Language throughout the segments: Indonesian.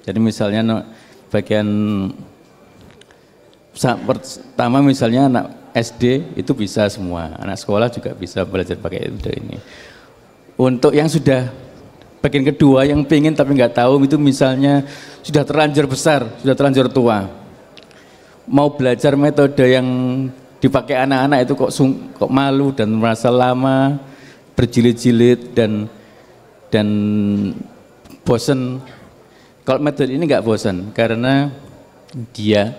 Jadi misalnya bagian pertama misalnya anak SD itu bisa semua, anak sekolah juga bisa belajar pakai metode ini. Untuk yang sudah bagian kedua yang pengen tapi nggak tahu, itu misalnya sudah terlanjur besar, sudah terlanjur tua, mau belajar metode yang dipakai anak-anak itu kok malu dan merasa lama, berjilid-jilid dan bosan. Kalau metode ini nggak bosan karena dia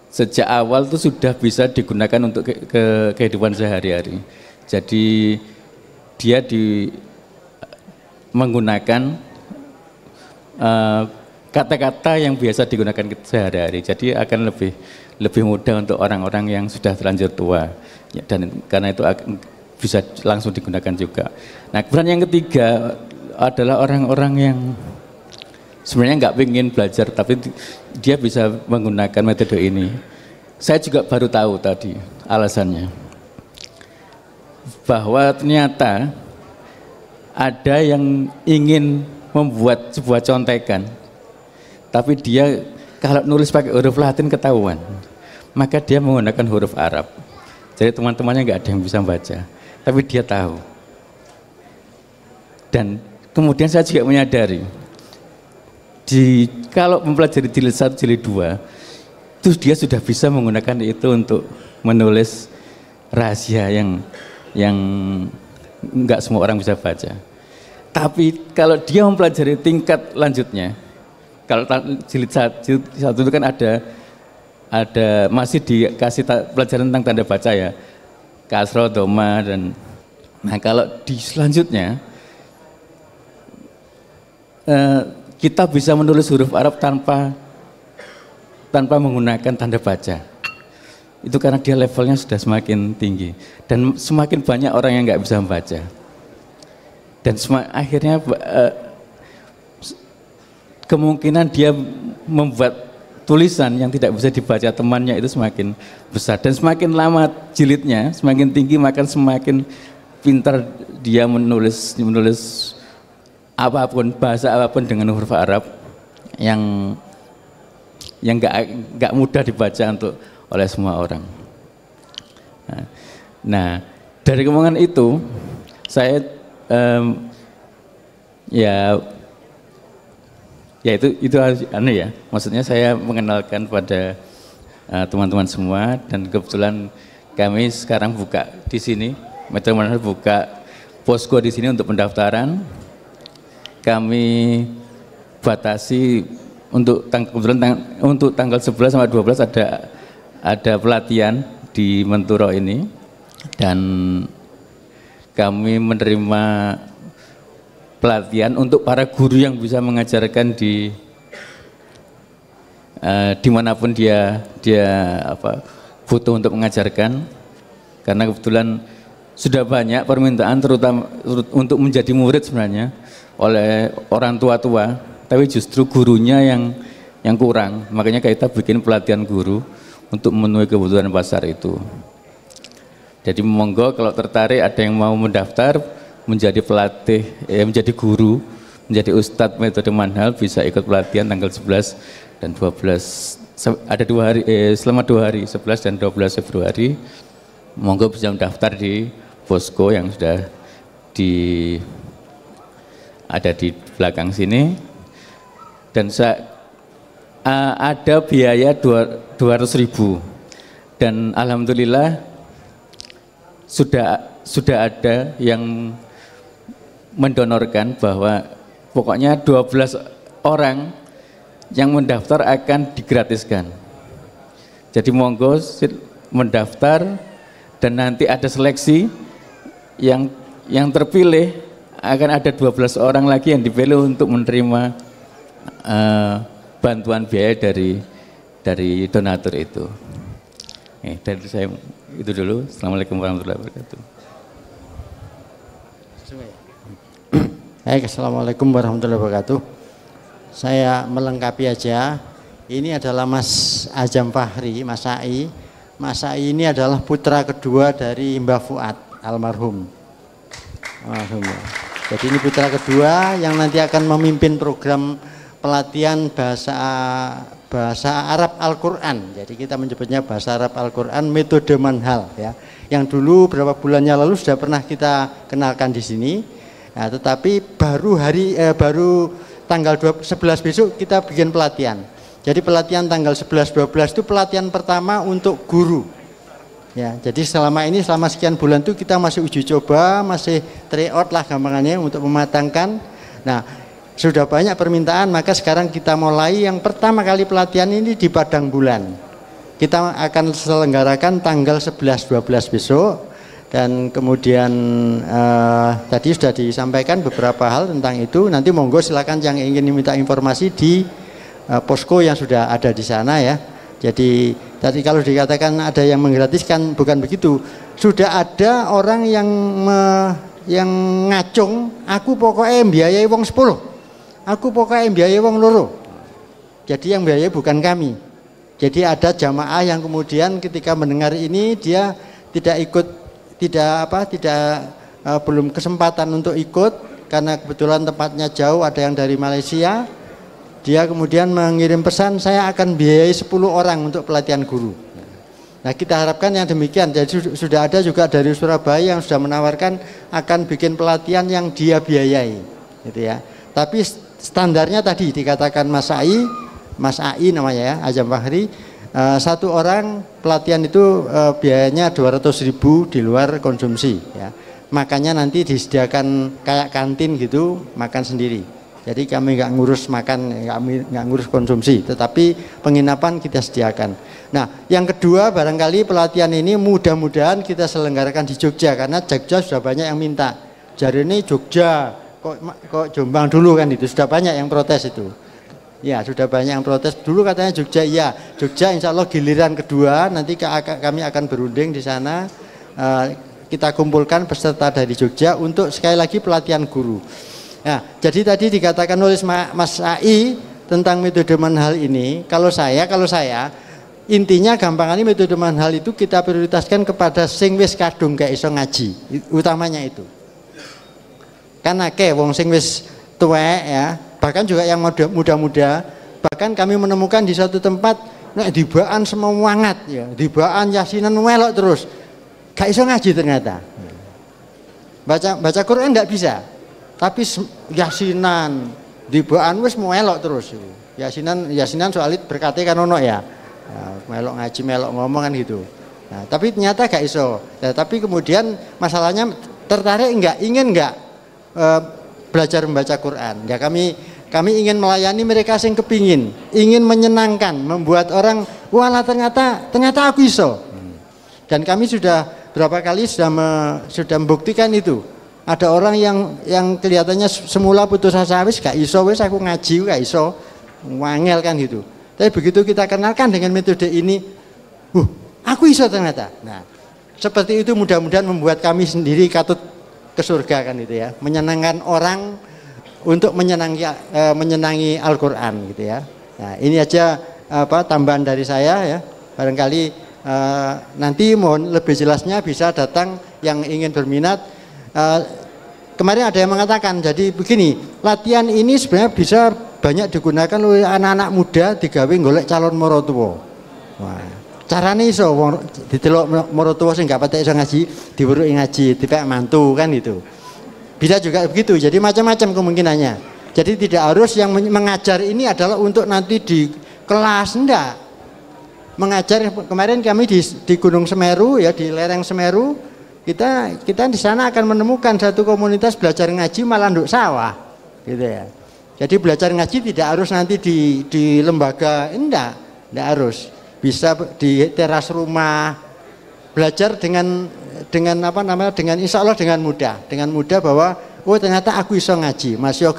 sejak awal tuh sudah bisa digunakan untuk kehidupan sehari-hari. Jadi dia menggunakan kata-kata yang biasa digunakan sehari-hari. Jadi akan lebih mudah untuk orang-orang yang sudah terlanjur tua. Ya, dan karena itu bisa langsung digunakan juga. Nah, kemudian yang ketiga adalah orang-orang yang sebenarnya nggak ingin belajar, tapi dia bisa menggunakan metode ini. Saya juga baru tahu tadi alasannya, bahwa ternyata ada yang ingin membuat sebuah contekan, tapi dia kalau nulis pakai huruf Latin ketahuan, maka dia menggunakan huruf Arab. Jadi teman-temannya nggak ada yang bisa baca, tapi dia tahu. Dan kemudian saya juga menyadari, kalau mempelajari jilid 1, jilid 2, itu dia sudah bisa menggunakan itu untuk menulis rahasia yang enggak semua orang bisa baca. Tapi kalau dia mempelajari tingkat lanjutnya, kalau jilid 1 itu kan ada masih dikasih pelajaran tentang tanda baca ya, kasroh, doma, dan nah kalau di selanjutnya kita bisa menulis huruf Arab tanpa menggunakan tanda baca. Itu karena dia levelnya sudah semakin tinggi dan semakin banyak orang yang nggak bisa membaca. Dan akhirnya kemungkinan dia membuat tulisan yang tidak bisa dibaca temannya itu semakin besar, dan semakin lama jilidnya semakin tinggi, maka semakin pintar dia menulis apapun, bahasa apapun dengan huruf Arab yang nggak mudah dibaca oleh semua orang. Nah, dari kemungkinan itu saya itu ya, maksudnya saya mengenalkan pada teman-teman semua, dan kebetulan kami sekarang buka di sini, Metode Manhal buka posko di sini untuk pendaftaran. Kami batasi untuk tanggal 11 sampai 12 ada pelatihan di Menturo ini, dan kami menerima pelatihan untuk para guru yang bisa mengajarkan dimanapun dia butuh untuk mengajarkan, karena kebetulan sudah banyak permintaan terutama untuk menjadi murid sebenarnya oleh orang tua-tua, tapi justru gurunya yang kurang. Makanya kita bikin pelatihan guru untuk memenuhi kebutuhan pasar itu. Jadi monggo kalau tertarik, ada yang mau mendaftar menjadi pelatih, menjadi guru, menjadi ustadz metode Manhal, bisa ikut pelatihan tanggal 11 dan 12. Ada 2 hari, selama 2 hari, 11 dan 12 Februari. Monggo bisa mendaftar di posko yang sudah ada di belakang sini, dan ada biaya 200.000, dan alhamdulillah sudah ada yang mendonorkan, bahwa pokoknya 12 orang yang mendaftar akan digratiskan. Jadi monggo mendaftar, dan nanti ada seleksi yang terpilih, akan ada 12 orang lagi yang dipilih untuk menerima bantuan biaya dari donatur itu. Dari saya itu dulu. Assalamualaikum warahmatullahi wabarakatuh. Baik, assalamualaikum warahmatullahi wabarakatuh. Saya melengkapi aja. Ini adalah Mas Ajam Fahri, Mas Ai. Mas Ai ini adalah putra kedua dari Mbah Fuad almarhum. Jadi ini putra kedua yang nanti akan memimpin program pelatihan bahasa Arab Al-Qur'an. Jadi kita menyebutnya bahasa Arab Al-Qur'an metode manhal ya. Yang dulu beberapa bulannya lalu sudah pernah kita kenalkan di sini. Nah, tetapi baru tanggal 11 besok kita bikin pelatihan. Jadi pelatihan tanggal 11-12 itu pelatihan pertama untuk guru. Ya, jadi selama sekian bulan itu kita masih uji coba, masih tryout lah gampangannya untuk mematangkan. Nah, sudah banyak permintaan, maka sekarang kita mulai yang pertama kali pelatihan ini di Padang Bulan. Kita akan selenggarakan tanggal 11-12 besok, dan kemudian tadi sudah disampaikan beberapa hal tentang itu. Nanti monggo silakan yang ingin minta informasi di posko yang sudah ada di sana ya. Jadi tadi kalau dikatakan ada yang menggratiskan, bukan begitu. Sudah ada orang yang ngacung, aku pokoknya biayai wong 10. Aku pokoknya biayai wong loro. Jadi yang biayai bukan kami. Jadi ada jamaah yang kemudian ketika mendengar ini dia belum kesempatan untuk ikut karena kebetulan tempatnya jauh, ada yang dari Malaysia. Dia kemudian mengirim pesan, saya akan biayai 10 orang untuk pelatihan guru. Nah, kita harapkan yang demikian. Jadi sudah ada juga dari Surabaya yang sudah menawarkan akan bikin pelatihan yang dia biayai, gitu ya. Tapi standarnya tadi dikatakan Mas Ai namanya ya, Ajam Fahri, satu orang pelatihan itu biayanya 200.000 di luar konsumsi ya. Makanya nanti disediakan kayak kantin gitu, makan sendiri. Jadi kami nggak ngurus makan, nggak ngurus konsumsi, tetapi penginapan kita sediakan. Nah, yang kedua barangkali pelatihan ini mudah-mudahan kita selenggarakan di Jogja, karena Jogja sudah banyak yang minta. Jadi ini Jogja, kok Jombang dulu kan, itu sudah banyak yang protes itu. Ya, sudah banyak yang protes. Dulu katanya Jogja, iya. Jogja insya Allah giliran kedua, nanti kami akan berunding di sana. Kita kumpulkan peserta dari Jogja untuk sekali lagi pelatihan guru. Nah, jadi tadi dikatakan oleh Mas Ai tentang metode manhal ini, kalau saya intinya gampangannya metode manhal itu kita prioritaskan kepada sing wis kadung gak iso ngaji, utamanya itu. Karena wong sing wis tuwek ya, bahkan juga yang muda-muda, bahkan kami menemukan di satu tempat dibaan semangat ya, dibaan yasinan melok terus, gak iso ngaji ternyata. Baca Quran nggak bisa, tapi yasinan dibaan wis melok terus. Yasinan soalit berkate kan ono ya. Melok ngaji, melok ngomong kan gitu. Nah, tapi ternyata gak iso. Nah, tapi kemudian masalahnya tertarik enggak, ingin enggak belajar membaca Quran. Ya kami ingin melayani mereka yang kepingin, ingin menyenangkan, membuat orang walah ternyata aku iso. Dan kami sudah berapa kali sudah membuktikan itu. Ada orang yang kelihatannya semula putus asa, wis gak iso, wis aku ngaji gak iso, wangel kan gitu. Tapi begitu kita kenalkan dengan metode ini, aku iso ternyata. Nah, seperti itu mudah-mudahan membuat kami sendiri katut ke surga kan itu ya, menyenangkan orang untuk menyenangi Al-Qur'an gitu ya. Nah, ini aja tambahan dari saya ya. Barangkali nanti mohon lebih jelasnya bisa datang yang ingin berminat. Kemarin ada yang mengatakan, jadi begini, latihan ini sebenarnya bisa banyak digunakan oleh anak-anak muda digawe golek calon morotuwa. Wah, carane iso wong didelok morotuwa sing gak patek iso ngaji, diweruki ngaji, dipek mantu kan itu. Bisa juga begitu. Jadi macam-macam kemungkinannya. Jadi tidak harus yang mengajar ini adalah untuk nanti di kelas, enggak. Mengajar kemarin kami di Gunung Semeru ya, di lereng Semeru, kita di sana akan menemukan satu komunitas belajar ngaji malah nduk sawah gitu ya. Jadi belajar ngaji tidak harus nanti di lembaga, enggak harus. Bisa di teras rumah, belajar dengan insya Allah dengan mudah bahwa ternyata aku iso ngaji, masih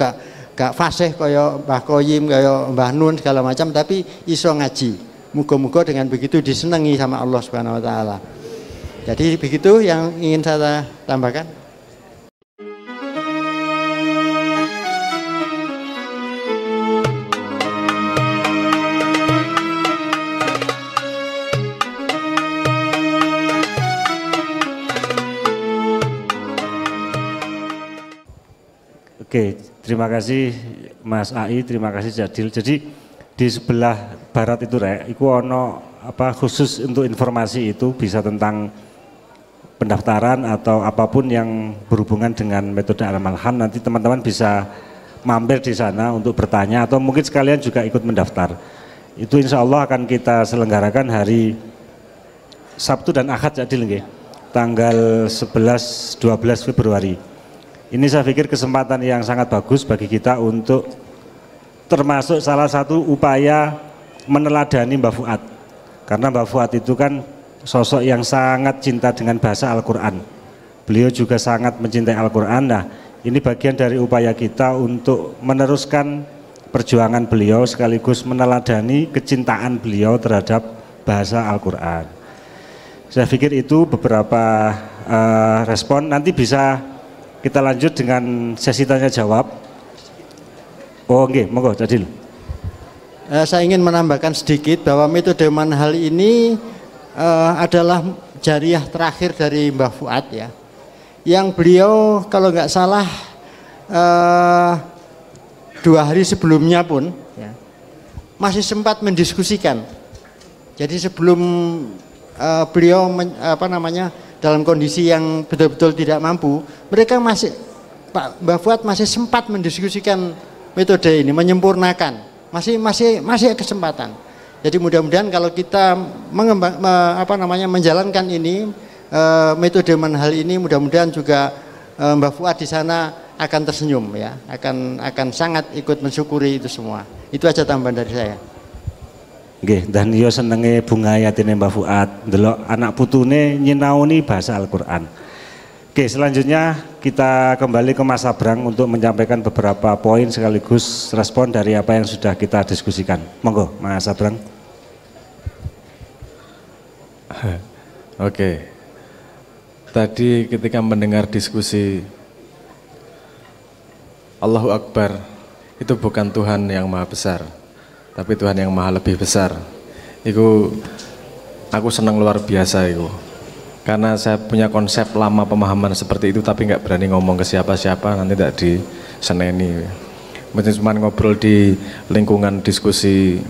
gak fasih kaya Mbah Koyim, kaya Mbah Nun segala macam, tapi iso ngaji. Muga-muga dengan begitu disenangi sama Allah Subhanahu wa taala. Jadi begitu yang ingin saya tambahkan. Oke, terima kasih Mas AI, terima kasih Jadil. Jadi di sebelah barat itu Rek, itu ono apa khusus untuk informasi itu bisa tentang pendaftaran atau apapun yang berhubungan dengan metode Al-Malhan, nanti teman-teman bisa mampir di sana untuk bertanya atau mungkin sekalian juga ikut mendaftar. Itu insya Allah akan kita selenggarakan hari Sabtu dan Ahad Jadil nggih, tanggal 11-12 Februari. Ini saya pikir kesempatan yang sangat bagus bagi kita untuk termasuk salah satu upaya meneladani Mbah Fuad. Karena Mbah Fuad itu kan sosok yang sangat cinta dengan bahasa Al-Quran. Beliau juga sangat mencintai Al-Quran. Nah, ini bagian dari upaya kita untuk meneruskan perjuangan beliau sekaligus meneladani kecintaan beliau terhadap bahasa Al-Quran. Saya pikir itu beberapa respon. Nanti bisa kita lanjut dengan sesi tanya jawab. Oh, oke, monggo Jadil. Saya ingin menambahkan sedikit bahwa metode manhal ini adalah jariah terakhir dari Mbah Fuad ya, yang beliau kalau nggak salah 2 hari sebelumnya pun ya, masih sempat mendiskusikan. Jadi sebelum beliau dalam kondisi yang betul-betul tidak mampu, mereka Pak Mbah Fuad masih sempat mendiskusikan metode ini, menyempurnakan, masih kesempatan. Jadi mudah-mudahan kalau kita menjalankan ini metode manhal ini, mudah-mudahan juga Mbah Fuad di sana akan tersenyum ya, akan sangat ikut mensyukuri itu semua. Itu aja tambahan dari saya. Nggih, dan yo senenge bunga yatine Mbah Fuad, ndelok anak putune nyinaoni bahasa Al-Qur'an. Oke, selanjutnya kita kembali ke Mas Abrang untuk menyampaikan beberapa poin sekaligus respon dari apa yang sudah kita diskusikan. Monggo, Mas Abrang. Oke, tadi ketika mendengar diskusi Allahu Akbar, itu bukan Tuhan yang maha besar, tapi Tuhan yang maha lebih besar. Itu aku senang luar biasa itu. Karena saya punya konsep lama pemahaman seperti itu, tapi nggak berani ngomong ke siapa-siapa, nanti tidak diseneni. Mungkin cuma ngobrol di lingkungan diskusi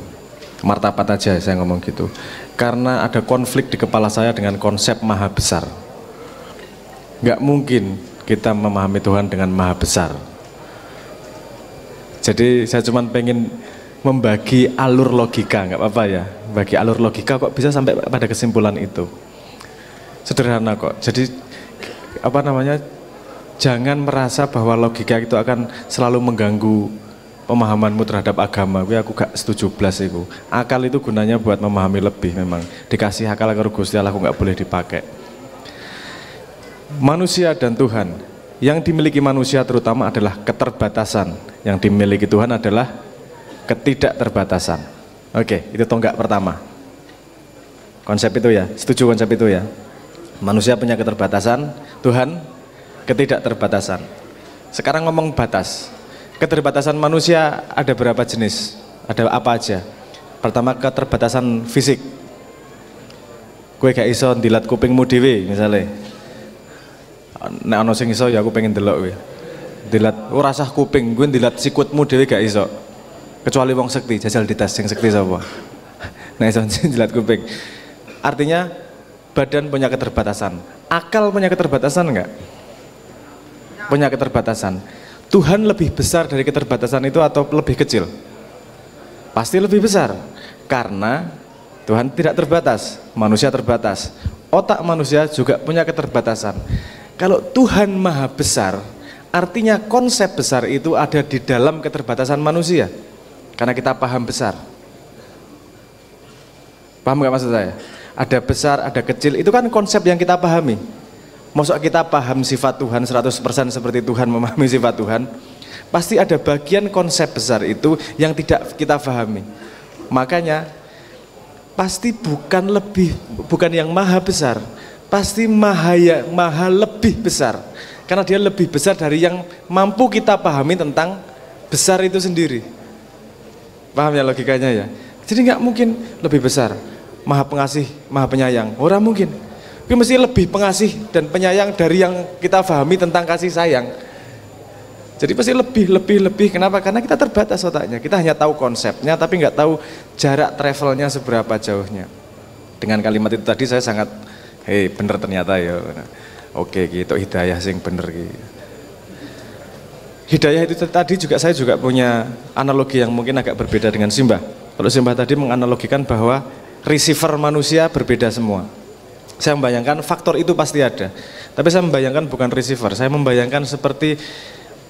martabat aja saya ngomong gitu. Karena ada konflik di kepala saya dengan konsep maha besar. Nggak mungkin kita memahami Tuhan dengan maha besar. Jadi saya cuma pengen membagi alur logika, nggak apa-apa ya. Bagi alur logika kok bisa sampai pada kesimpulan itu. Sederhana kok. Jadi jangan merasa bahwa logika itu akan selalu mengganggu pemahamanmu terhadap agama. Aku gak setuju blas itu. Akal itu gunanya buat memahami lebih memang. Dikasih akal karo Gusti Allah aku gak boleh dipakai. Manusia dan Tuhan. Yang dimiliki manusia terutama adalah keterbatasan. Yang dimiliki Tuhan adalah ketidakterbatasan. Oke, itu tonggak pertama. Konsep itu ya, setuju konsep itu ya. Manusia punya keterbatasan, Tuhan ketidakterbatasan. Sekarang ngomong batas. Keterbatasan manusia ada berapa jenis? Ada apa aja? Pertama, keterbatasan fisik. Gue gak iso ndilat kupingmu dhewe misalnya. Nek ana sing iso ya aku pengen delok kowe. Ndilat ora sah kuping, gue ndilat sikutmu dhewe gak iso. Kecuali wong sekti, jajal dites sing sekti sapa. Nek iso ndilat kuping. Artinya badan punya keterbatasan, akal punya keterbatasan enggak? Punya keterbatasan. Tuhan lebih besar dari keterbatasan itu atau lebih kecil? Pasti lebih besar, karena Tuhan tidak terbatas, manusia terbatas. Otak manusia juga punya keterbatasan. Kalau Tuhan maha besar, artinya konsep besar itu ada di dalam keterbatasan manusia, karena kita paham besar. Paham nggak maksud saya? Ada besar, ada kecil, itu kan konsep yang kita pahami. Maksud kita paham sifat Tuhan 100% seperti Tuhan memahami sifat Tuhan, pasti ada bagian konsep besar itu yang tidak kita pahami. Makanya pasti bukan yang maha besar, pasti maha lebih besar. Karena dia lebih besar dari yang mampu kita pahami tentang besar itu sendiri. Paham ya logikanya ya? Jadi nggak mungkin lebih besar. Maha pengasih, maha penyayang, orang mungkin. Tapi mesti lebih pengasih dan penyayang dari yang kita pahami tentang kasih sayang. Jadi pasti lebih. Kenapa? Karena kita terbatas otaknya. Kita hanya tahu konsepnya, tapi nggak tahu jarak travelnya seberapa jauhnya. Dengan kalimat itu tadi saya sangat, hei bener ternyata ya. Oke gitu, hidayah sing bener gitu. Hidayah itu tadi juga saya juga punya analogi yang mungkin agak berbeda dengan Simbah. Kalau Simbah tadi menganalogikan bahwa receiver manusia berbeda semua. Saya membayangkan faktor itu pasti ada. Tapi saya membayangkan bukan receiver, saya membayangkan seperti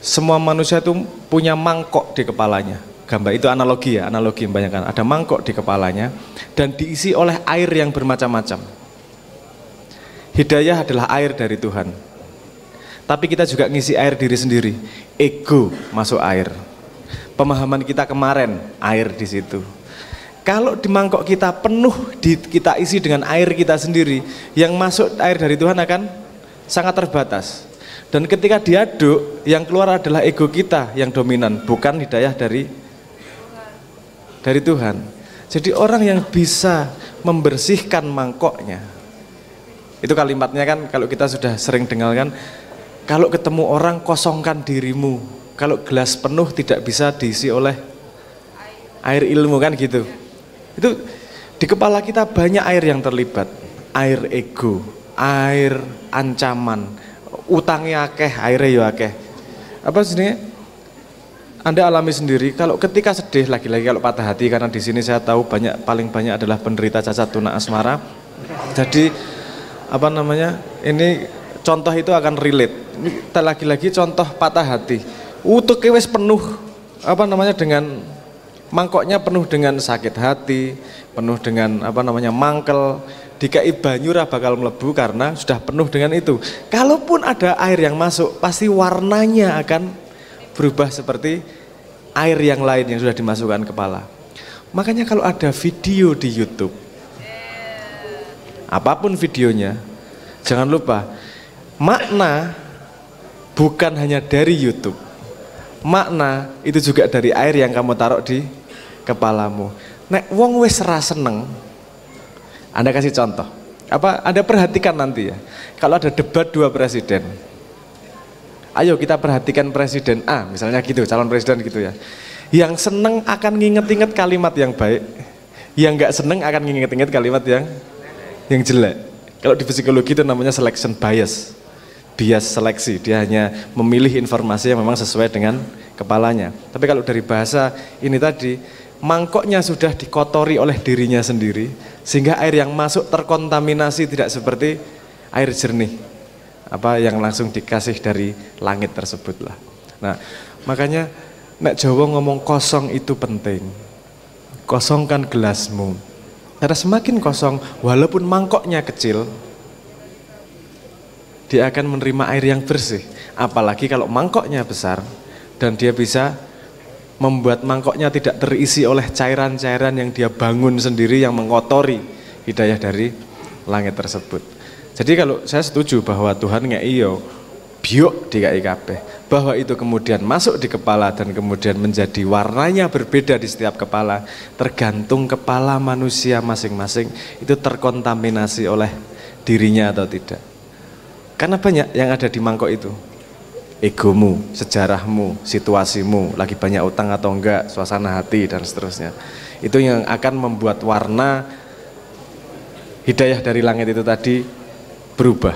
semua manusia itu punya mangkok di kepalanya. Gambar itu analogi ya, analogi membayangkan. Ada mangkok di kepalanya dan diisi oleh air yang bermacam-macam. Hidayah adalah air dari Tuhan. Tapi kita juga ngisi air diri sendiri. Ego masuk air. Pemahaman kita kemarin, air di situ. Kalau di mangkok kita penuh, kita isi dengan air kita sendiri, yang masuk air dari Tuhan akan sangat terbatas. Dan ketika diaduk, yang keluar adalah ego kita yang dominan, bukan hidayah dari Tuhan. Jadi orang yang bisa membersihkan mangkoknya, itu kalimatnya kan kalau kita sudah sering dengar kan, kalau ketemu orang kosongkan dirimu, kalau gelas penuh tidak bisa diisi oleh air ilmu kan gitu. Itu di kepala kita banyak air yang terlibat, air ego, air ancaman, utangnya akeh, airnya ya akeh. Apa sih? Anda alami sendiri kalau ketika sedih, lagi-lagi kalau patah hati, karena di sini saya tahu paling banyak adalah penderita cacat tuna asmara. Jadi apa namanya? Ini contoh itu akan relate. Ini lagi-lagi contoh patah hati. Utuke wis penuh apa namanya dengan mangkoknya penuh dengan sakit hati, penuh dengan apa namanya mangkel. Dikai banyu ora bakal mlebu karena sudah penuh dengan itu. Kalaupun ada air yang masuk, pasti warnanya akan berubah seperti air yang lain yang sudah dimasukkan kepala. Makanya kalau ada video di YouTube, apapun videonya, jangan lupa makna bukan hanya dari YouTube. Makna itu juga dari air yang kamu taruh di kepalamu. Nek wong wis ra seneng, Anda kasih contoh. Apa Anda perhatikan nanti ya. Kalau ada debat dua presiden. Ayo kita perhatikan presiden A, misalnya gitu, calon presiden gitu ya. Yang seneng akan nginget-inget kalimat yang baik. Yang enggak seneng akan nginget-inget kalimat yang jelek. Kalau di psikologi itu namanya selection bias. Bias seleksi, dia hanya memilih informasi yang memang sesuai dengan kepalanya. Tapi kalau dari bahasa ini tadi, mangkoknya sudah dikotori oleh dirinya sendiri, sehingga air yang masuk terkontaminasi tidak seperti air jernih, apa yang langsung dikasih dari langit tersebut lah. Nah, makanya nek Jawa ngomong kosong itu penting. Kosongkan gelasmu. Karena semakin kosong, walaupun mangkoknya kecil, dia akan menerima air yang bersih. Apalagi kalau mangkoknya besar dan dia bisa membuat mangkoknya tidak terisi oleh cairan-cairan yang dia bangun sendiri yang mengotori hidayah dari langit tersebut. Jadi kalau saya setuju bahwa Tuhan ngei yo biok di KIKP, bahwa itu kemudian masuk di kepala dan kemudian menjadi warnanya berbeda di setiap kepala, tergantung kepala manusia masing-masing itu terkontaminasi oleh dirinya atau tidak. Karena banyak yang ada di mangkok itu. Egomu, sejarahmu, situasimu, lagi banyak utang atau enggak, suasana hati dan seterusnya. Itu yang akan membuat warna hidayah dari langit itu tadi berubah.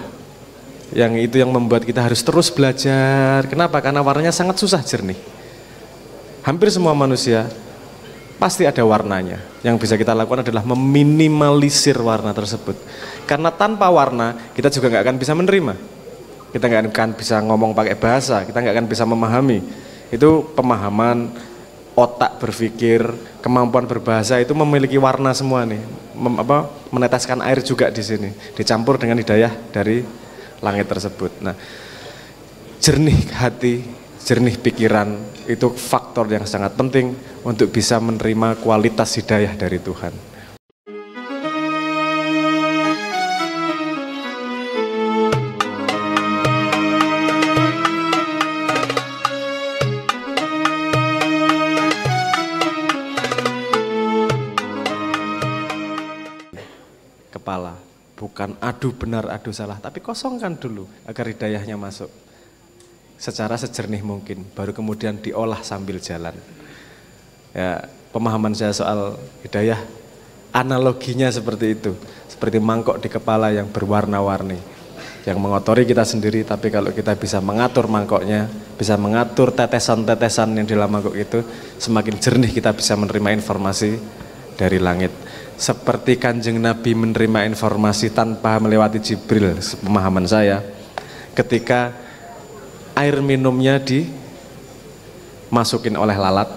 Yang itu yang membuat kita harus terus belajar. Kenapa? Karena warnanya sangat susah jernih. Hampir semua manusia pasti ada warnanya. Yang bisa kita lakukan adalah meminimalisir warna tersebut. Karena tanpa warna kita juga nggak akan bisa menerima. Kita nggak akan bisa ngomong pakai bahasa. Kita nggak akan bisa memahami. Itu pemahaman, otak berpikir, kemampuan berbahasa itu memiliki warna semua nih. Meneteskan air juga di sini. Dicampur dengan hidayah dari langit tersebut. Nah, jernih hati, jernih pikiran itu faktor yang sangat penting untuk bisa menerima kualitas hidayah dari Tuhan. Kepala, bukan adu benar adu salah, tapi kosongkan dulu agar hidayahnya masuk. secara sejernih mungkin, baru kemudian diolah sambil jalan. Ya, pemahaman saya soal hidayah, analoginya seperti itu, seperti mangkok di kepala yang berwarna-warni, yang mengotori kita sendiri, tapi kalau kita bisa mengatur mangkoknya, bisa mengatur tetesan-tetesan yang di dalam mangkok itu, semakin jernih kita bisa menerima informasi dari langit. Seperti Kanjeng Nabi menerima informasi tanpa melewati Jibril, pemahaman saya, ketika air minumnya dimasukin oleh lalat,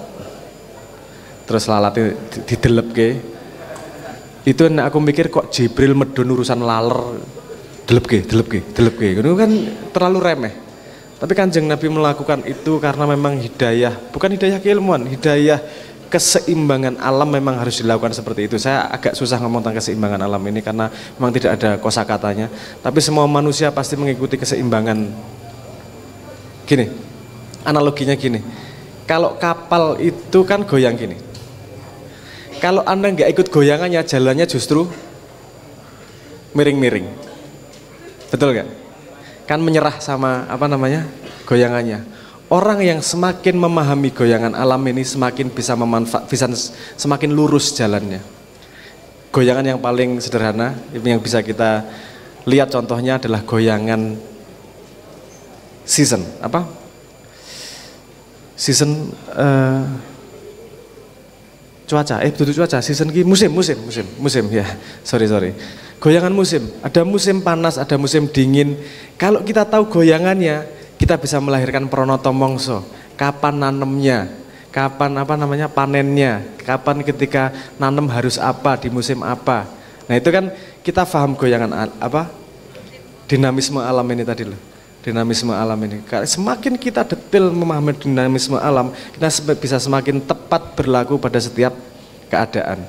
terus lalatnya didelepke, itu aku mikir kok Jibril medun urusan laler, delepke, itu kan terlalu remeh. Tapi Kanjeng Nabi melakukan itu karena memang hidayah, bukan hidayah keilmuan, hidayah keseimbangan alam memang harus dilakukan seperti itu. Saya agak susah ngomong tentang keseimbangan alam ini karena memang tidak ada kosakatanya, tapi semua manusia pasti mengikuti keseimbangan. Gini, analoginya gini, kalau kapal itu kan goyang gini, kalau Anda nggak ikut goyangannya, jalannya justru miring-miring, betul nggak? Kan menyerah sama goyangannya. Orang yang semakin memahami goyangan alam ini semakin bisa semakin lurus jalannya. Goyangan yang paling sederhana yang bisa kita lihat contohnya adalah goyangan season, cuaca, season ki musim ya, sorry. Goyangan musim, ada musim panas, ada musim dingin. Kalau kita tahu goyangannya, kita bisa melahirkan pronoto mongso. Kapan nanemnya, kapan panennya, kapan ketika nanem harus apa, di musim apa. Nah itu kan kita paham goyangan dinamisme alam ini tadi loh. Dinamisme alam ini, semakin kita detail memahami dinamisme alam, kita bisa semakin tepat berlaku pada setiap keadaan.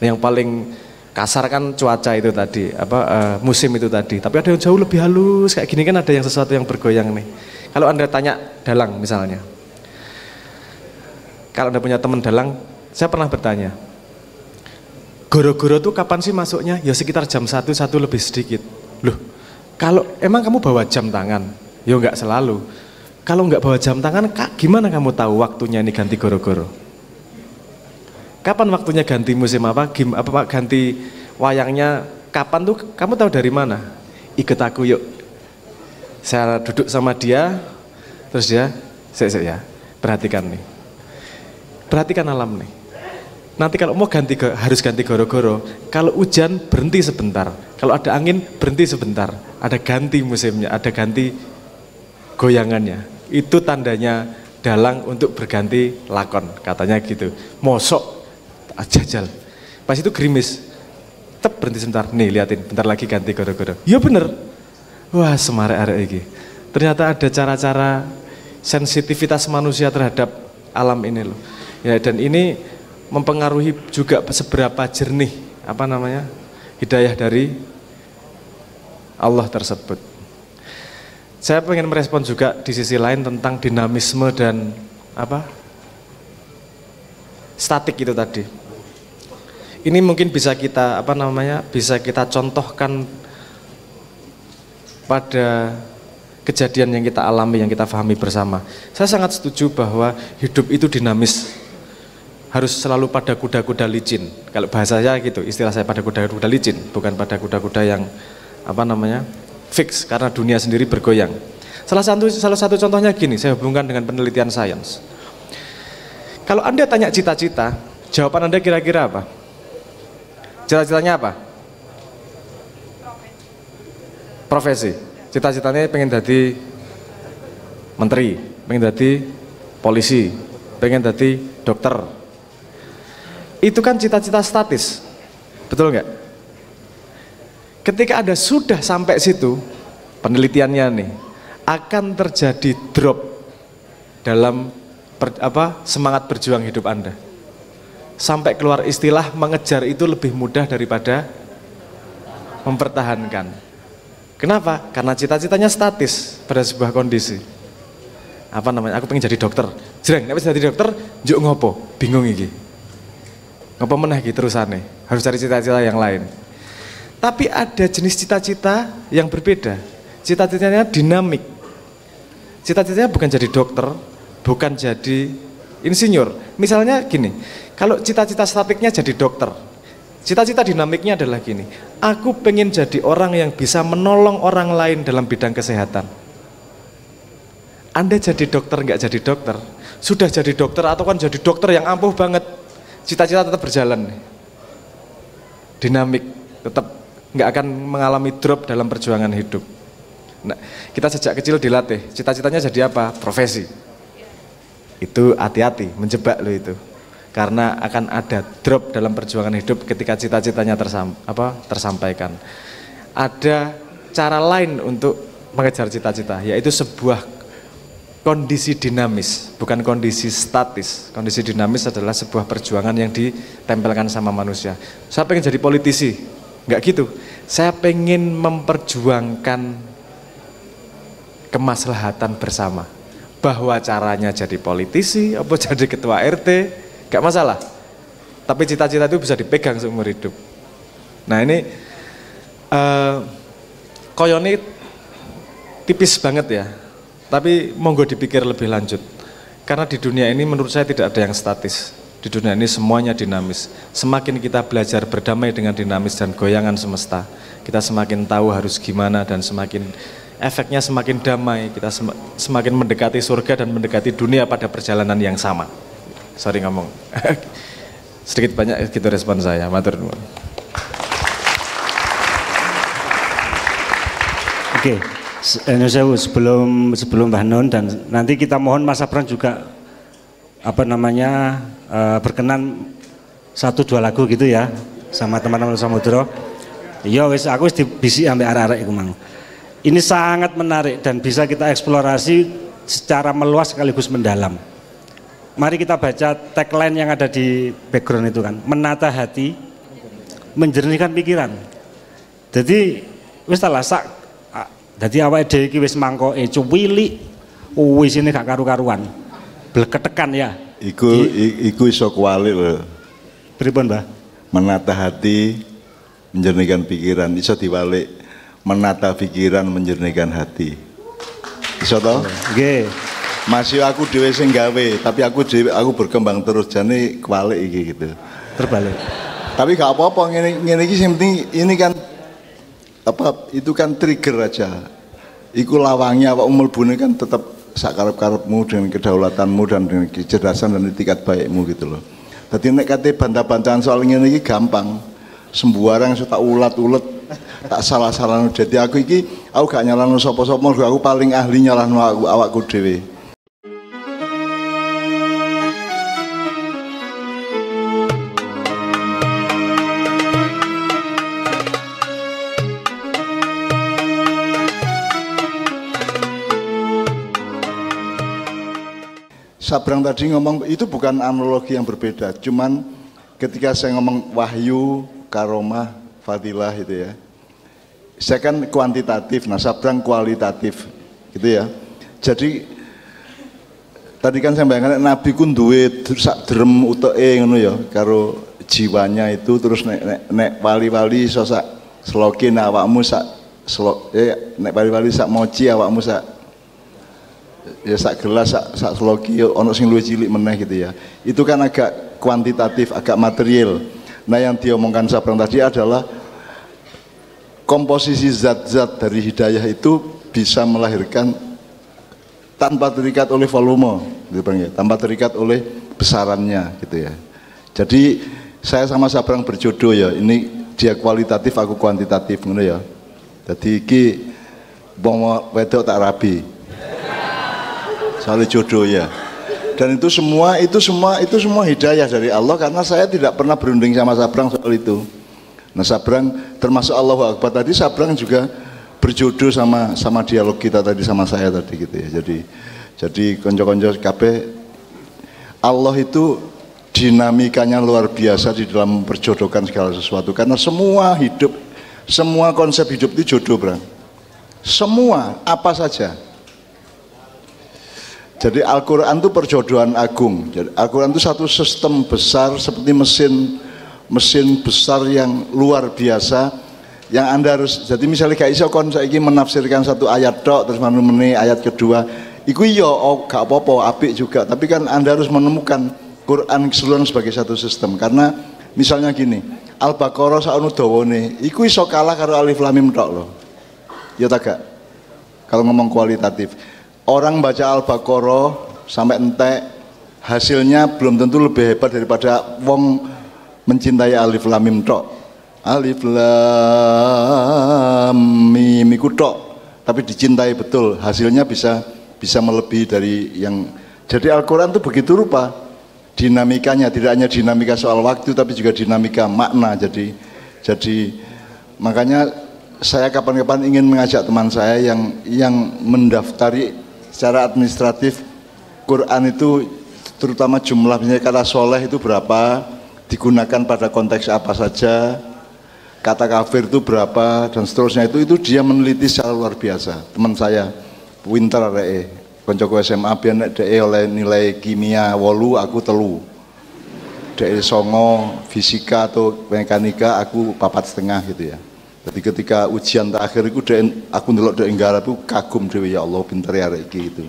Yang paling kasar kan cuaca itu tadi, musim itu tadi. Tapi ada yang jauh lebih halus kayak gini kan, ada yang sesuatu yang bergoyang nih. Kalau Anda tanya dalang misalnya, kalau Anda punya teman dalang, saya pernah bertanya, goro-goro tuh kapan sih masuknya? Ya sekitar jam 1 lebih sedikit. Loh, kalau emang kamu bawa jam tangan, ya enggak selalu. Kalau enggak bawa jam tangan, gimana kamu tahu waktunya ini ganti goro-goro? Kapan waktunya ganti musim ganti wayangnya, kapan tuh kamu tahu dari mana? Ikut aku yuk. Saya duduk sama dia, terus dia, saya perhatikan nih. Perhatikan alam nih. Nanti kalau mau harus ganti goro-goro, kalau hujan berhenti sebentar, kalau ada angin berhenti sebentar, ada ganti musimnya, ada ganti goyangannya. Itu tandanya dalang untuk berganti lakon, katanya gitu. Mosok jajal. Pas itu gerimis, berhenti sebentar, nih liatin, bentar lagi ganti goro-goro. Iya bener. Wah semarek-arek iki. Ternyata ada cara-cara sensitivitas manusia terhadap alam ini loh. Ya, dan ini mempengaruhi juga seberapa jernih hidayah dari Allah tersebut. Saya pengen merespon juga di sisi lain tentang dinamisme dan statik itu tadi. Ini mungkin bisa kita bisa kita contohkan pada kejadian yang kita alami, yang kita pahami bersama. Saya sangat setuju bahwa hidup itu dinamis. Harus selalu pada kuda-kuda licin. Kalau bahasa saya gitu, istilah saya pada kuda-kuda licin, bukan pada kuda-kuda yang fix, karena dunia sendiri bergoyang. Salah satu contohnya gini, saya hubungkan dengan penelitian sains. Kalau Anda tanya cita-cita, jawaban Anda kira-kira apa? Cita-citanya apa? Profesi. Cita-citanya pengen jadi menteri, pengen jadi polisi, pengen jadi dokter. Itu kan cita-cita statis, betul nggak? Ketika Anda sudah sampai situ, penelitiannya nih, akan terjadi drop dalam semangat berjuang hidup Anda. Sampai keluar istilah mengejar itu lebih mudah daripada mempertahankan. Kenapa? Karena cita-citanya statis pada sebuah kondisi. Aku pengen jadi dokter. Jreng, nek wis jadi dokter, njuk ngopo? Bingung iki. Ngopo meneh iki terusane? Harus cari cita-cita yang lain. Tapi ada jenis cita-cita yang berbeda. Cita-citanya dinamik. Cita-citanya bukan jadi dokter, bukan jadi insinyur. Misalnya gini, kalau cita-cita statiknya jadi dokter, cita-cita dinamiknya adalah gini, aku pengen jadi orang yang bisa menolong orang lain dalam bidang kesehatan. Anda jadi dokter nggak jadi dokter, sudah jadi dokter atau kan jadi dokter yang ampuh banget, cita-cita tetap berjalan, dinamik, tetap nggak akan mengalami drop dalam perjuangan hidup. Nah, kita sejak kecil dilatih, cita-citanya jadi apa? Profesi. Itu hati-hati, menjebak lo itu. Karena akan ada drop dalam perjuangan hidup ketika cita-citanya tersampaikan. Ada cara lain untuk mengejar cita-cita, yaitu sebuah kondisi dinamis, bukan kondisi statis. Kondisi dinamis adalah sebuah perjuangan yang ditempelkan sama manusia. Saya pengen jadi politisi, nggak gitu. Saya pengen memperjuangkan kemaslahatan bersama, bahwa caranya jadi politisi, apa jadi ketua RT, gak masalah. Tapi cita-cita itu bisa dipegang seumur hidup. Nah ini koyone tipis banget ya, tapi monggo dipikir lebih lanjut. Karena di dunia ini menurut saya tidak ada yang statis. Di dunia ini semuanya dinamis. Semakin kita belajar berdamai dengan dinamis dan goyangan semesta, kita semakin tahu harus gimana dan efeknya semakin damai, kita semakin mendekati surga dan mendekati dunia pada perjalanan yang sama. Sorry ngomong, sedikit banyak gitu respon saya, matur nuwun. Oke, sebelum Mbah Nun dan nanti kita mohon Mas Abram juga berkenan 1-2 lagu gitu ya sama teman-teman Samudra. Iya wis aku wis dibisi ambek arek-arek iku mang. Ini sangat menarik dan bisa kita eksplorasi secara meluas sekaligus mendalam. Mari kita baca tagline yang ada di background itu kan, menata hati, menjernihkan pikiran. Jadi wis lah sak, jadi awake dhewe iki wis mangkoke cuwili, wis ini gak karu-karuan. Bleketekan ya. Iku iso kualik lho. Pripun, Mbah? Menata hati, menjernihkan pikiran, iso diwalik. Menata pikiran, menjernihkan hati. Iso toh? Nggih. Masih aku dhewe sing gawe, tapi aku berkembang terus jane kwalik iki gitu. Terbalik. Tapi gak apa-apa ngene iki sing penting ini kan itu kan trigger aja. Iku lawangnya awak mlebune kan tetap sakarep-karepmu dengan kedaulatanmu dan dengan kecerdasan dan etikat baikmu gitu loh. Dadi nek kate bantah-bantahan soal ngene iki gampang. Sembarang tak ulat-ulet tak salah-salah. Jadi aku gak nyalahno sapa-sapa, aku paling ahli nyalahno awakku dhewe. Sabrang tadi ngomong itu bukan analogi yang berbeda, cuman ketika saya ngomong wahyu, karomah, fadilah itu ya. Saya kan kuantitatif, nah Sabrang kualitatif gitu ya. Jadi tadi kan saya bayangkan Nabi ku duwe sak derem uteke ngono ya karo jiwanya itu, terus nek wali-wali iso sak slokin awakmu sak nek wali-wali sak moci awakmu sak ya sak gelas sak sloki ono sing luwih cilik meneh gitu ya. Itu kan agak kuantitatif, agak material. Nah yang diomongkan Sabrang tadi adalah komposisi zat-zat dari hidayah itu bisa melahirkan tanpa terikat oleh volume, gitu, tanpa terikat oleh besarannya gitu ya. Jadi saya sama Sabrang berjodoh ya, ini dia kualitatif, aku kuantitatif gitu ya. Jadi iki wong wedok tak rabi, soalnya jodoh ya. Dan itu semua hidayah dari Allah, karena saya tidak pernah berunding sama Sabrang soal itu. Nah Sabrang termasuk Allahu Akbar tadi, Sabrang juga berjodoh sama dialog kita tadi sama saya tadi gitu ya. Jadi konco-konco kabeh, Allah itu dinamikanya luar biasa di dalam memperjodohkan segala sesuatu, karena semua konsep hidup itu jodoh, Bang. Semua apa saja. Jadi Al-Quran itu perjodohan agung. Jadi Al-Quran itu satu sistem besar seperti mesin besar yang luar biasa, yang Anda harus, jadi misalnya gak iso kon saiki menafsirkan satu ayat tok terus meneh ayat kedua, Iku iya, oh, gak apa-apa, apik juga. Tapi kan Anda harus menemukan Quran keseluruhan sebagai satu sistem. Karena misalnya gini, Al-Baqarah sakno dawane, iku iso kalah karo Alif Lam Mim tok lho. Ya tak gak? Kalau ngomong kualitatif. Orang baca Al-Baqarah sampai entek, hasilnya belum tentu lebih hebat daripada wong mencintai Alif Lam Mim tok. Alif Lam Mim iku tok, tapi dicintai betul, hasilnya bisa melebihi dari yang. Jadi Al-Quran itu begitu rupa dinamikanya, tidak hanya dinamika soal waktu tapi juga dinamika makna. Jadi makanya saya kapan-kapan ingin mengajak teman saya yang mendaftari secara administratif Quran itu, terutama jumlahnya kata soleh itu berapa, digunakan pada konteks apa saja, kata kafir itu berapa, dan seterusnya. Itu dia meneliti secara luar biasa. Teman saya pinter rek, koncoku SMA biar nek dhek oleh nilai kimia 8, aku 3. Dhek songo fisika atau mekanika, aku 4,5 gitu ya. Jadi ketika ujian terakhir itu aku ndelok dhek nggarap aku kagum dhewe, ya Allah pinter ya rek iki gitu.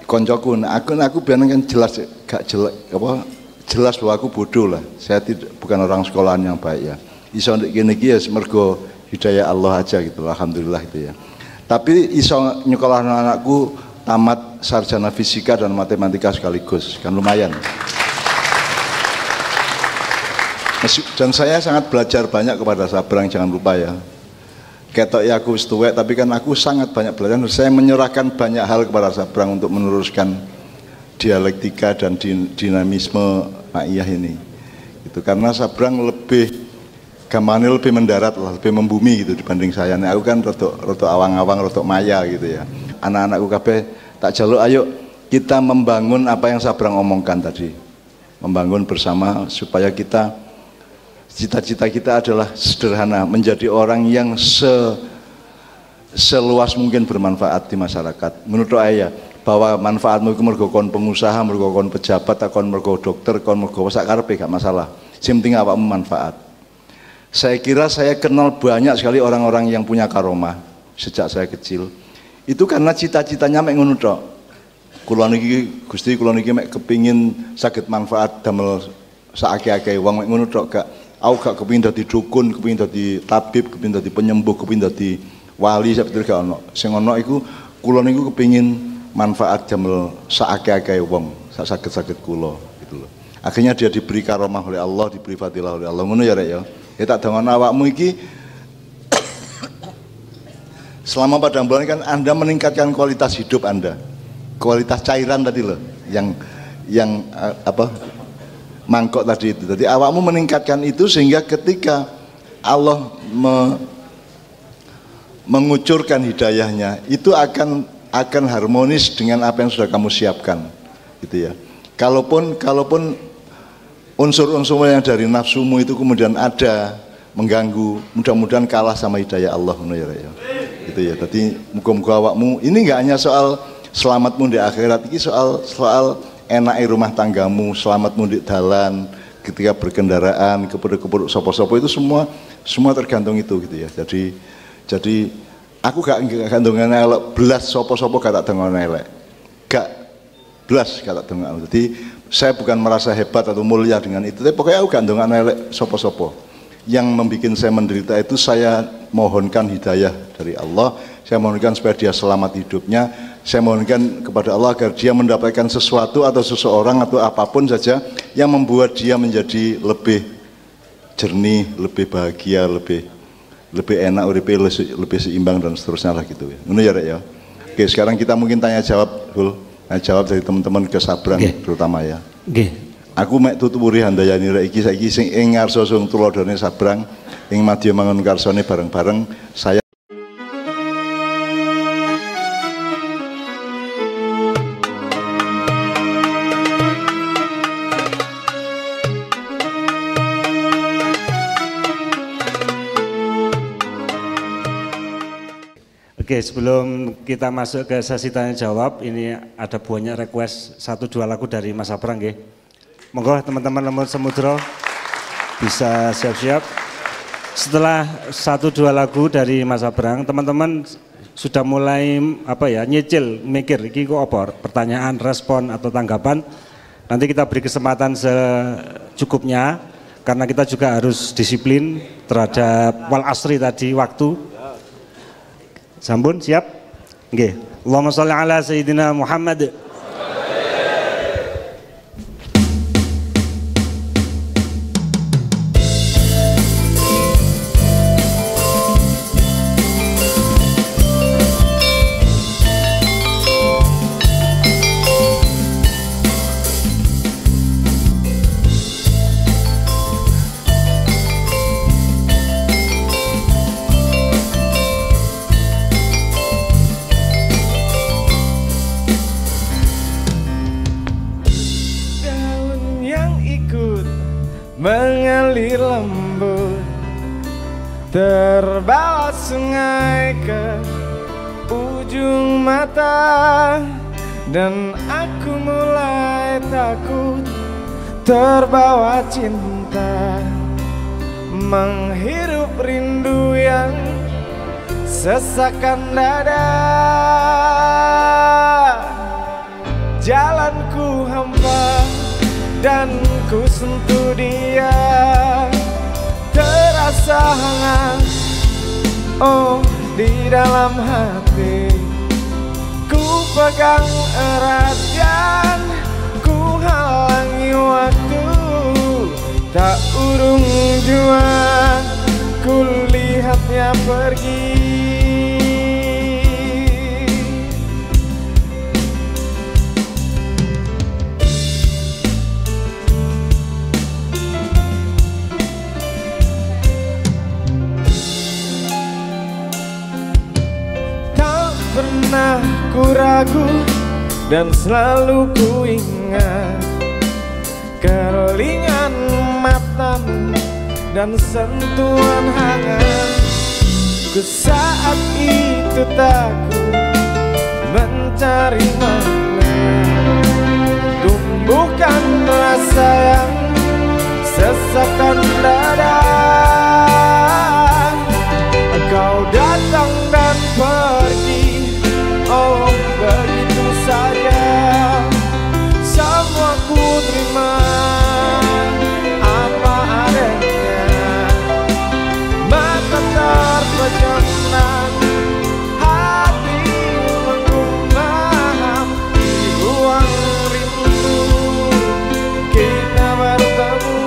Koncoku aku biar kan jelas gak jelek apa, jelas bahwa aku bodoh lah. Saya bukan orang sekolahan yang baik ya. Iso ndek kene iki ya mergo hidayah Allah aja gitu, alhamdulillah itu ya. Tapi iso nyekolahno anakku tamat sarjana fisika dan matematika sekaligus, kan lumayan. Dan saya sangat belajar banyak kepada Sabrang, jangan lupa ya. Ketok ya aku wis tuwek, tapi kan aku sangat banyak belajar. Saya menyerahkan banyak hal kepada Sabrang untuk meneruskan dialektika dan dinamisme ma'iyah ini. Gitu. Karena Sabrang lebih gamane lebih mendarat lah, lebih membumi gitu dibanding saya. Nah, aku kan rotok awang-awang, rotok maya gitu ya. Anak-anakku kabeh tak jaluk, ayo kita membangun apa yang Sabrang omongkan tadi. Membangun bersama supaya kita, cita-cita kita adalah sederhana, menjadi orang yang seluas mungkin bermanfaat di masyarakat. Menurut saya bahwa manfaatmu itu mergo kon pengusaha, mergo kon pejabat, kon mergo dokter, kon mergo sak karepe gak masalah. Sing penting awakmu manfaat. Saya kira saya kenal banyak sekali orang-orang yang punya karomah sejak saya kecil. Itu karena cita-citanya mek ngono tok. Kula niki Gusti, kula niki mek kepingin saged manfaat damel saake-ake wong mek ngono tok gak. Aku gak kepingin dadi dukun, kepingin dadi tabib, kepingin dadi penyembuh, kepingin dadi wali, sebetulnya gak ono. Sing ono iku kula niku kepingin manfaat damel saake-ake wong, sak saged-saged kula gitu loh. Akhirnya dia diberi karomah oleh Allah, diberi fadilah oleh Allah. Ngono ya rek ya. Ya tak dengan awakmu iki selama padang bulan kan Anda meningkatkan kualitas hidup Anda, kualitas cairan tadi loh, yang apa mangkok tadi itu. Jadi awakmu meningkatkan itu sehingga ketika Allah mengucurkan hidayahnya itu akan harmonis dengan apa yang sudah kamu siapkan, gitu ya. Kalaupun unsur-unsur yang dari nafsumu itu kemudian ada mengganggu, mudah-mudahan kalah sama hidayah Allah, ya. Gitu ya. Jadi muga-muga awakmu ini enggak hanya soal selamatmu di akhirat, ini soal enake rumah tanggamu, selamatmu di dalan, ketika berkendaraan, kepuruk-kepuruk sopo-sopo itu semua tergantung itu gitu ya. Jadi aku gak gantungan elek belas sopo-sopo gak tak dengon elek. Gak belas gak tak dengon. Jadi saya bukan merasa hebat atau mulia dengan itu, tapi pokoknya aku gantungan elek sopo-sopo. Yang membuat saya menderita itu saya mohonkan hidayah dari Allah, saya mohonkan supaya dia selamat hidupnya, saya mohonkan kepada Allah agar dia mendapatkan sesuatu atau seseorang atau apapun saja yang membuat dia menjadi lebih jernih, lebih bahagia, lebih enak, lebih seimbang dan seterusnya lah gitu ya. Ngono ya Rek ya. Oke, sekarang kita mungkin tanya jawab, jawab dari teman-teman ke Sabrang terutama ya. Nggih. Aku mek tuturi handayani rek iki saiki sing ing ngarsa sung tuladhane Sabrang ing madya mangun karsane bareng-bareng saya. Oke, sebelum kita masuk ke sesi tanya jawab, ini ada banyak request 1-2 lagu dari Mas Sabrang nggih. Monggo teman-teman Lemur Semudra bisa siap-siap. Setelah 1-2 lagu dari Mas Sabrang, teman-teman sudah mulai nyicil, mikir iki kok apa pertanyaan, respon atau tanggapan, nanti kita beri kesempatan secukupnya karena kita juga harus disiplin terhadap wal asri tadi waktu. Sampun siap? Nggih. Allahumma sholli ala sayyidina Muhammad. Mengalir lembut, terbawa sungai ke ujung mata, dan aku mulai takut terbawa cinta, menghirup rindu yang sesakan dada. Jalanku hampa dan ku sentuh dia, terasa hangat, oh di dalam hati. Ku pegang erat dan ku halangi waktu, tak urung jua ku lihatnya pergi. Pernah ku ragu dan selalu ku ingat keringan matamu dan sentuhan hangat. Ku saat itu takut mencari makna, tumbuhkan rasa yang sesakan dada. Kau datang dan pergi, oh begitu saja. Semua ku terima apa adanya. Mata terpejamkan, hati menggumam. Di ruang rindu kita bertemu.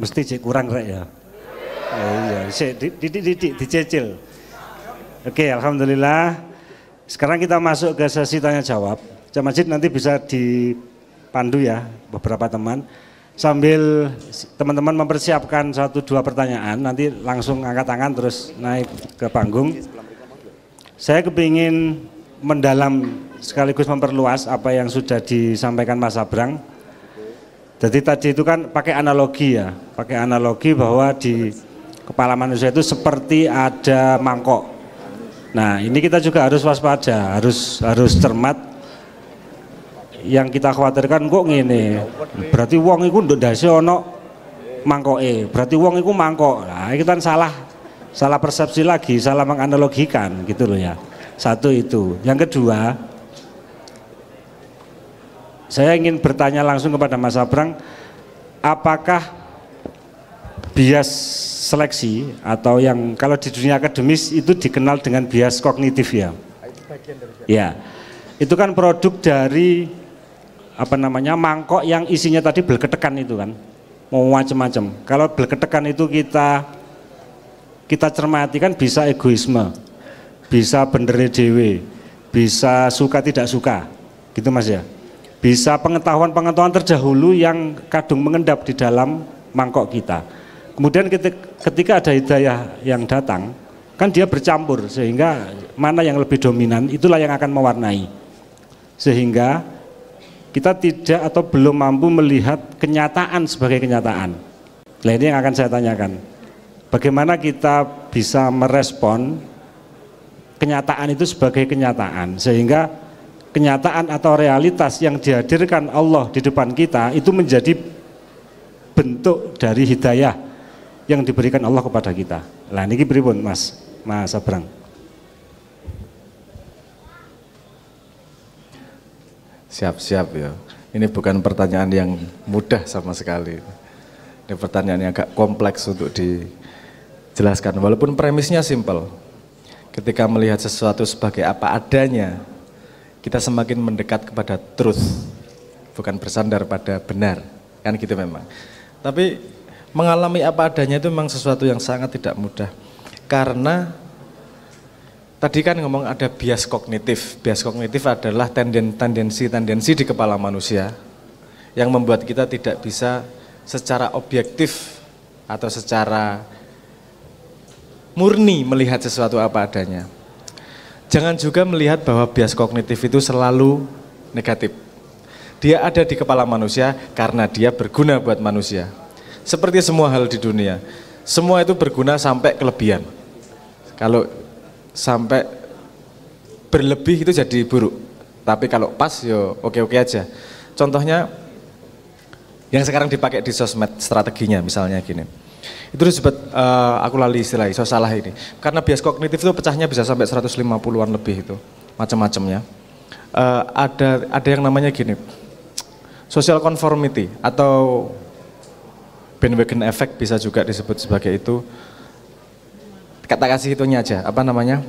Mesti cek kurang rek ya. Iya, didik dicecil. Oke, alhamdulillah. Sekarang kita masuk ke sesi tanya jawab. Cak Majid nanti bisa dipandu ya beberapa teman. Sambil teman-teman mempersiapkan 1-2 pertanyaan, nanti langsung angkat tangan terus naik ke panggung. Saya kepingin mendalam sekaligus memperluas apa yang sudah disampaikan Mas Abrang. Jadi tadi itu kan pakai analogi ya, pakai analogi bahwa di kepala manusia itu seperti ada mangkok. Nah, ini kita juga harus waspada, harus cermat. Yang kita khawatirkan kok ngene. Berarti wong iku nduk ndase ana mangkoke. Berarti wong iku mangkok. Nah, itu kan salah persepsi lagi, salah menganalogikan gitu loh ya. Satu itu. Yang kedua, saya ingin bertanya langsung kepada Mas Abrang, apakah bias seleksi atau yang kalau di dunia akademis itu dikenal dengan bias kognitif ya? Ya, itu kan produk dari apa namanya mangkok yang isinya tadi belketekan itu kan, mau macam-macam. Kalau belketekan itu kita cermati kan bisa egoisme, bisa bener dewe, bisa suka tidak suka, gitu Mas ya. Bisa pengetahuan terdahulu yang kadung mengendap di dalam mangkok kita. Kemudian ketika ada hidayah yang datang, kan dia bercampur sehingga mana yang lebih dominan itulah yang akan mewarnai. Sehingga kita tidak atau belum mampu melihat kenyataan sebagai kenyataan. Nah, ini yang akan saya tanyakan. Bagaimana kita bisa merespon kenyataan itu sebagai kenyataan sehingga kenyataan atau realitas yang dihadirkan Allah di depan kita itu menjadi bentuk dari hidayah yang diberikan Allah kepada kita. Nah, ini pripun Mas Abrang? Siap-siap ya. Ini bukan pertanyaan yang mudah sama sekali. Ini pertanyaan yang agak kompleks untuk dijelaskan. Walaupun premisnya simpel. Ketika melihat sesuatu sebagai apa adanya, kita semakin mendekat kepada truth, bukan bersandar pada benar, kan gitu memang. Tapi mengalami apa adanya itu memang sesuatu yang sangat tidak mudah, karena tadi kan ngomong ada bias kognitif. Bias kognitif adalah tendensi-tendensi di kepala manusia yang membuat kita tidak bisa secara objektif atau secara murni melihat sesuatu apa adanya. Jangan juga melihat bahwa bias kognitif itu selalu negatif. Dia ada di kepala manusia karena dia berguna buat manusia. Seperti semua hal di dunia, semua itu berguna sampai kelebihan. Kalau sampai berlebih itu jadi buruk. Tapi kalau pas yo oke-oke aja. Contohnya yang sekarang dipakai di sosmed strateginya misalnya gini. Itu disebut, aku lali istilahnya, so salah ini. Karena bias kognitif itu pecahnya bisa sampai 150-an lebih itu, macam-macamnya. Ada yang namanya gini, social conformity atau bandwagon effect bisa juga disebut sebagai itu. Kata kasih itunya aja, apa namanya,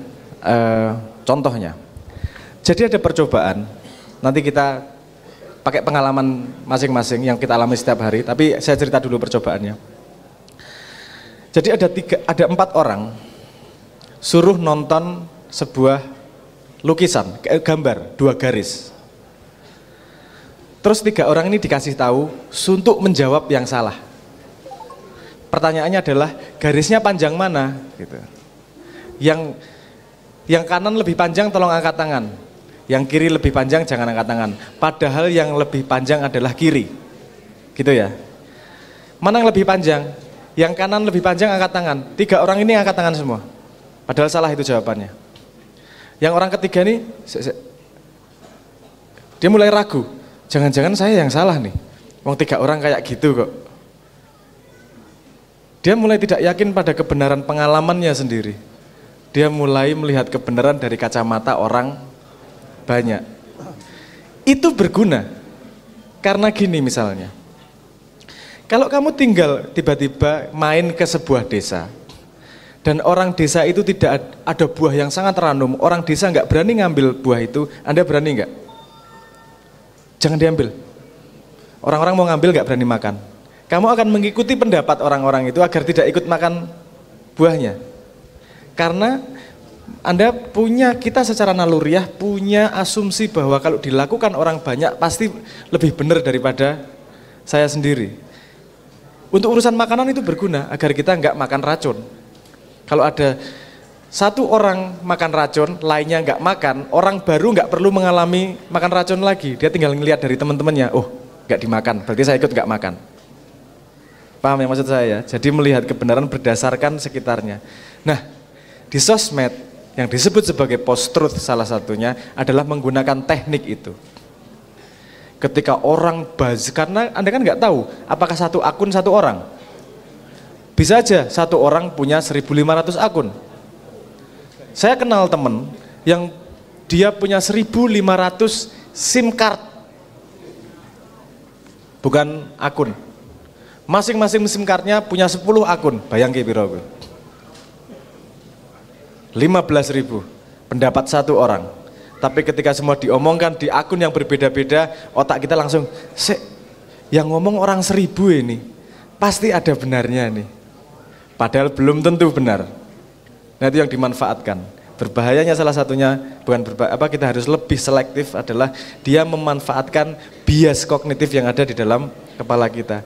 contohnya. Jadi ada percobaan, nanti kita pakai pengalaman masing-masing yang kita alami setiap hari, tapi saya cerita dulu percobaannya. Jadi ada 4 orang suruh nonton sebuah lukisan, gambar 2 garis. Terus 3 orang ini dikasih tahu untuk menjawab yang salah. Pertanyaannya adalah garisnya panjang mana? Gitu. Yang kanan lebih panjang tolong angkat tangan. Yang kiri lebih panjang jangan angkat tangan. Padahal yang lebih panjang adalah kiri. Gitu ya. Mana yang lebih panjang? Yang kanan lebih panjang angkat tangan. 3 orang ini angkat tangan semua. Padahal salah itu jawabannya. Yang orang ketiga nih, dia mulai ragu. Jangan-jangan saya yang salah nih. Wong 3 orang kayak gitu kok. Dia mulai tidak yakin pada kebenaran pengalamannya sendiri. Dia mulai melihat kebenaran dari kacamata orang banyak. Itu berguna. Karena gini misalnya. Kalau kamu tinggal tiba-tiba main ke sebuah desa dan orang desa itu tidak ada buah yang sangat random, orang desa nggak berani ngambil buah itu, Anda berani nggak? Jangan diambil. Orang-orang mau ngambil nggak berani makan. Kamu akan mengikuti pendapat orang-orang itu agar tidak ikut makan buahnya. Karena kita secara naluriah punya asumsi bahwa kalau dilakukan orang banyak pasti lebih benar daripada saya sendiri. Untuk urusan makanan itu berguna agar kita nggak makan racun. Kalau ada 1 orang makan racun, lainnya nggak makan, orang baru nggak perlu mengalami makan racun lagi. Dia tinggal ngelihat dari teman-temannya, oh nggak dimakan, berarti saya ikut nggak makan. Paham yang maksud saya ya? Jadi melihat kebenaran berdasarkan sekitarnya. Nah, di sosmed Yang disebut sebagai post-truth salah satunya adalah menggunakan teknik itu. Ketika orang karena Anda kan nggak tahu apakah satu akun satu orang. Bisa aja satu orang punya 1.500 akun. Saya kenal teman yang dia punya 1.500 SIM card. Bukan akun. Masing-masing SIM cardnya punya 10 akun. Bayang ke piro 15.000 pendapat satu orang. Tapi ketika semua diomongkan di akun yang berbeda-beda, otak kita langsung, yang ngomong orang 1.000 ini, pasti ada benarnya nih. Padahal belum tentu benar. Nah itu yang dimanfaatkan. Berbahayanya salah satunya, kita harus lebih selektif adalah dia memanfaatkan bias kognitif yang ada di dalam kepala kita.